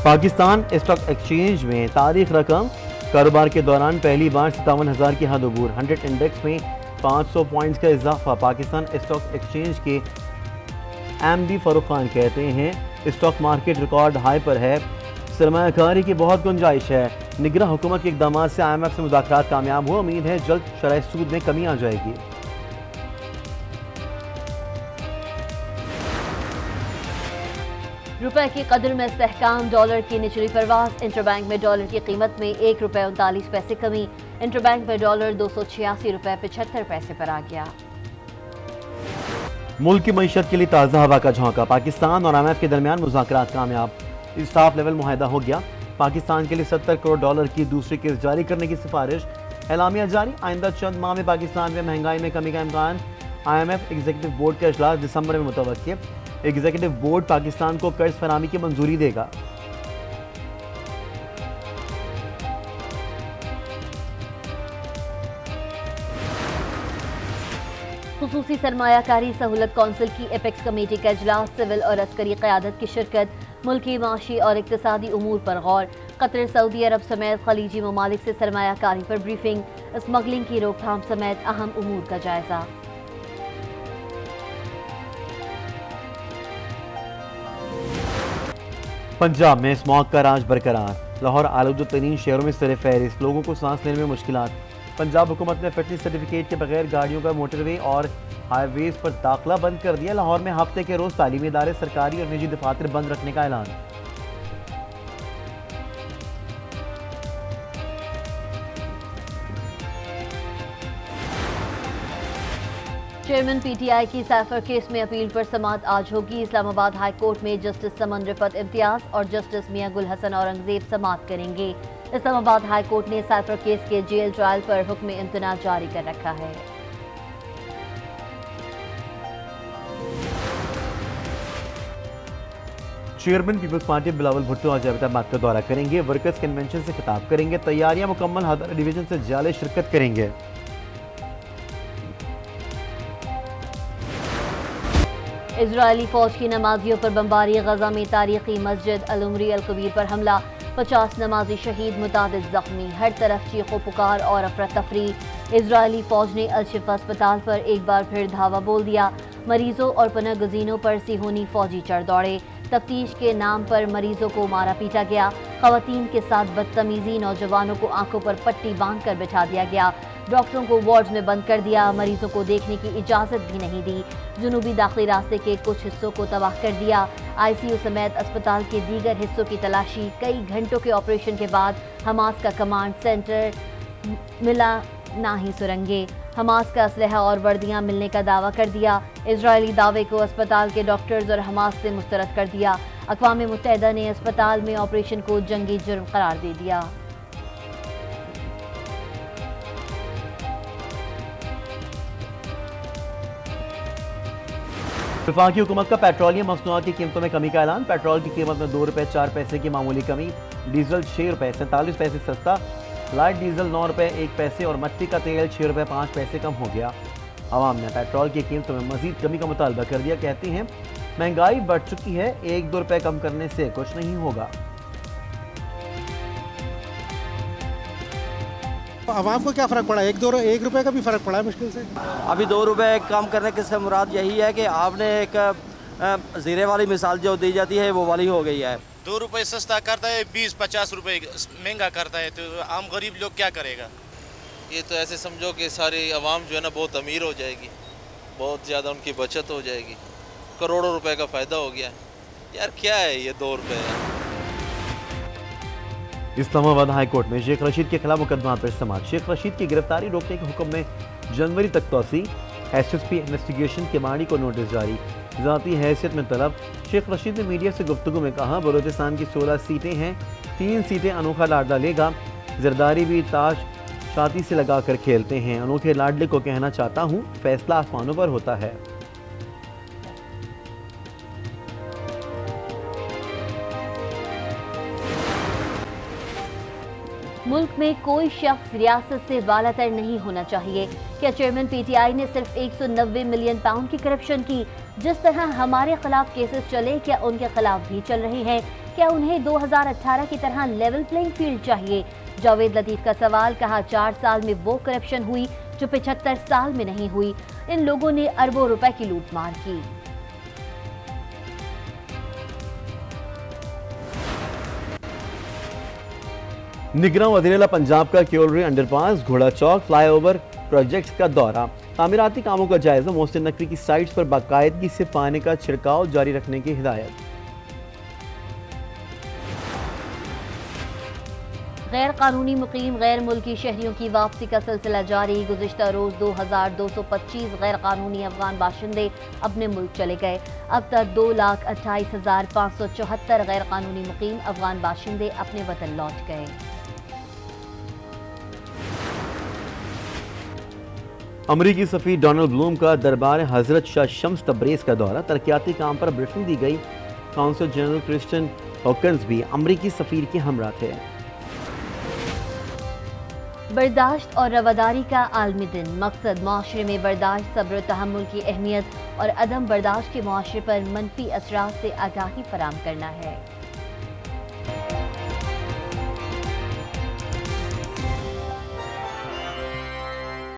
Pakistan stock exchange में तारीख रकम कारोबार के दौरान पहली बार 57,000 की हद अबूर। 100 इंडेक्स में 500 पॉइंट्स का इजाफा। पाकिस्तान स्टॉक एक्सचेंज के एमडी फारूक खान कहते हैं स्टॉक मार्केट रिकॉर्ड हाई पर है, सरमायाकारी की बहुत गुंजाइश है। निगरां हुकूमत के इकदाम से IMF से मुज़ाकरात कामयाब हुए, उम्मीद है जल्द शरह सूद में कमी आ जाएगी। रुपए की कदर में इस्तेहकाम, डॉलर की निचली परवास। इंटरबैंक में डॉलर की कीमत में 1 रुपये 39 पैसे कमी। इंटरबैंक में डॉलर 286 रुपये 75 पैसे पर आ गया। मुल्क की मईशत के लिए ताज़ा हवा का झोंका। पाकिस्तान और IMF के दरमियान मुज़ाकरात कामयाब, स्टाफ लेवल मुआहदा हो गया। पाकिस्तान के लिए 70 करोड़ डॉलर की दूसरी किस्त जारी करने की सिफारिश। एलामिया जारी, आइंदा चंद माह में पाकिस्तान में महंगाई में कमी का इम्कान। IMF एग्जीक्यूटिव बोर्ड का इजलास दिसंबर में मुतवक्किल। एग्जीक्यूटिव बोर्ड पाकिस्तान को कर्ज फराहमी की मंजूरी देगा। खुसूसी सरमायाकारी सहूलत कौंसिल की एपेक्स कमेटी का इजलास। सिविल और अस्करी क़यादत की शिरकत। मुल्की माशी और इक़्तिसादी उमूर पर गौर। कतर, सऊदी अरब समेत खलीजी ममालिक से सरमायाकारी पर ब्रीफिंग। स्मगलिंग की रोकथाम समेत अहम उमूर का जायजा। पंजाब में स्मॉग का राज बरकरार। लाहौर आलूदतरीन शहरों में सर फहरिस्त, लोगों को सांस लेने में मुश्किलात। पंजाब हुकूमत ने फिटनेस सर्टिफिकेट के बगैर गाड़ियों का मोटरवे और हाईवेज पर दाखिला बंद कर दिया। लाहौर में हफ्ते के रोज तालीमी इदारे, सरकारी और निजी दफातर बंद रखने का ऐलान। चेयरमैन PTI की साइफर केस में अपील पर समाअत आज होगी। इस्लामाबाद हाई कोर्ट में जस्टिस समन रिफत इम्तियाज और जस्टिस मियां गुल हसन औरंगजेब समाअत करेंगे। इस्लामाबाद हाई कोर्ट ने साइफर केस के जेल ट्रायल पर हुक्म इम्तना जारी कर रखा है। Chairman people's party Bilawal Bhutto आज एबटाबाद का दौरा करेंगे। वर्कर्स कन्वेंशन से खिताब करेंगे। तैयारियां मुकम्मल, हदर डिवीजन से जाले शिरकत करेंगे। इजरायली फौज की नमाजियों पर बमबारी। गजा में तारीखी मस्जिद अल उमरी अल कबीर पर हमला। 50 नमाजी शहीद, मुतादिद जख्मी। हर तरफ चीखो पुकार और अफरा तफरी। इजरायली फौज ने अल शिफा अस्पताल पर एक बार फिर धावा बोल दिया। मरीजों और पनाह गजीनों पर सिहोनी फौजी चढ़ दौड़े। तफ्तीश के नाम पर मरीजों को मारा पीटा गया। खवातीन के साथ बदतमीजी, नौजवानों को आंखों पर पट्टी बांध कर बिठा दिया गया। डॉक्टरों को वार्ड में बंद कर दिया। मरीजों को देखने की इजाज़त भी नहीं दी। जुनूबी दाखिली रास्ते के कुछ हिस्सों को तबाह कर दिया। ICU समेत अस्पताल के दीगर हिस्सों की तलाशी। कई घंटों के ऑपरेशन के बाद हमास का कमांड सेंटर मिला ना ही सुरंगे। हमास का असलहा और वर्दियां मिलने का दावा कर दिया। इजरायली दावे को अस्पताल के डॉक्टर्स और हमास से मुस्तरद कर दिया। अक़वाम मुत्तहिदा ने अस्पताल में ऑपरेशन को जंगी जुर्म करार दे दिया। वफाकी हुकूमत का पेट्रोलियम मसनूआत की कीमतों में कमी का ऐलान। पेट्रोल की कीमत में 2 रुपये 4 पैसे की मामूली कमी। डीजल 6 रुपये 47 पैसे सस्ता। लाइट डीजल 9 रुपये 1 पैसे और मट्टी का तेल 6 रुपये 5 पैसे कम हो गया। आवाम ने पेट्रोल की कीमतों में मजीद कमी का मुतालबा कर दिया। कहते हैं महंगाई बढ़ चुकी है, 1-2 रुपये कम करने से कुछ नहीं होगा। आवाम को क्या फ़र्क पड़ा? 1 रुपये का भी फ़र्क पड़ा है मुश्किल से। अभी 2 रुपये कम करने के से मुराद यही है कि आपने एक ज़ीरे वाली मिसाल जो दी जाती है वो वाली हो गई है। 2 रुपये सस्ता करता है, 20-50 रुपये महंगा करता है, तो आम गरीब लोग क्या करेगा? ये तो ऐसे समझो कि सारी आवाम जो है ना बहुत अमीर हो जाएगी, बहुत ज़्यादा उनकी बचत हो जाएगी, करोड़ों रुपए का फ़ायदा हो गया। यार क्या है ये 2 रुपये। इस्लामाबाद हाई कोर्ट में शेख रशीद के खिलाफ मुकदमा पर समाअत। शेख रशीद की गिरफ्तारी रोकने के हुक्म में जनवरी तक तोसी। SSP इन्वेस्टिगेशन के माड़ी को नोटिस जारी। ज़ाती हैसियत में तलब। शेख रशीद ने मीडिया से गुफ्तगू में कहा बलूचिस्तान की 16 सीटें हैं, 3 सीटें अनोखा लाडला लेगा। जरदारी भी ताश छाती से लगा कर खेलते हैं। अनोखे लाडले को कहना चाहता हूँ, फैसला आसमानों पर होता है। मुल्क में कोई शख्स रियासत से बालातर नहीं होना चाहिए। क्या चेयरमैन पीटीआई ने सिर्फ 190 मिलियन पाउंड की करप्शन की? जिस तरह हमारे खिलाफ केसेस चले, क्या उनके खिलाफ भी चल रहे हैं? क्या उन्हें 2018 की तरह लेवल प्लेइंग फील्ड चाहिए? जावेद लतीफ का सवाल। कहा 4 साल में वो करप्शन हुई जो 75 साल में नहीं हुई। इन लोगों ने अरबों रुपए की लूटमार की। निगरान वज़ीर-ए-आला पंजाब का क्योलरी अंडरपास, घोड़ा चौक फ्लाईओवर प्रोजेक्ट्स का दौरा, तामीराती कामों का जायजा, मोहसिन नकवी की साइट्स पर बाकायदगी से पानी का छिड़काव जारी रखने की हिदायत। गैर कानूनी मुकीम गैर मुल्की शहरियों की वापसी का सिलसिला जारी। गुज़िश्ता रोज 2225 गैर कानूनी अफगान बाशिंदे अपने मुल्क चले गए। अब तक 2,28,574 गैर कानूनी मुकीम अफगान बाशिंदे अपने वतन लौट गए। अमरीकी सफ़ीर डोनाल्ड ब्लूम का दरबार हजरत शाह शम्स तब्रेज़ का दौरा, तरक्याती काम पर ब्रीफिंग दी गई। काउंसिल जनरल क्रिस्टियन हॉकन्स भी अमरीकी सफ़ीर के हमरा थे। बर्दाश्त और रवादारी का आलमी दिन, मकसद माशरे में बर्दाश्त, सब्र, तहम्मुल की अहमियत और अदम बर्दाश्त के माशरे पर मनफी असरात से आगाही फराम करना है।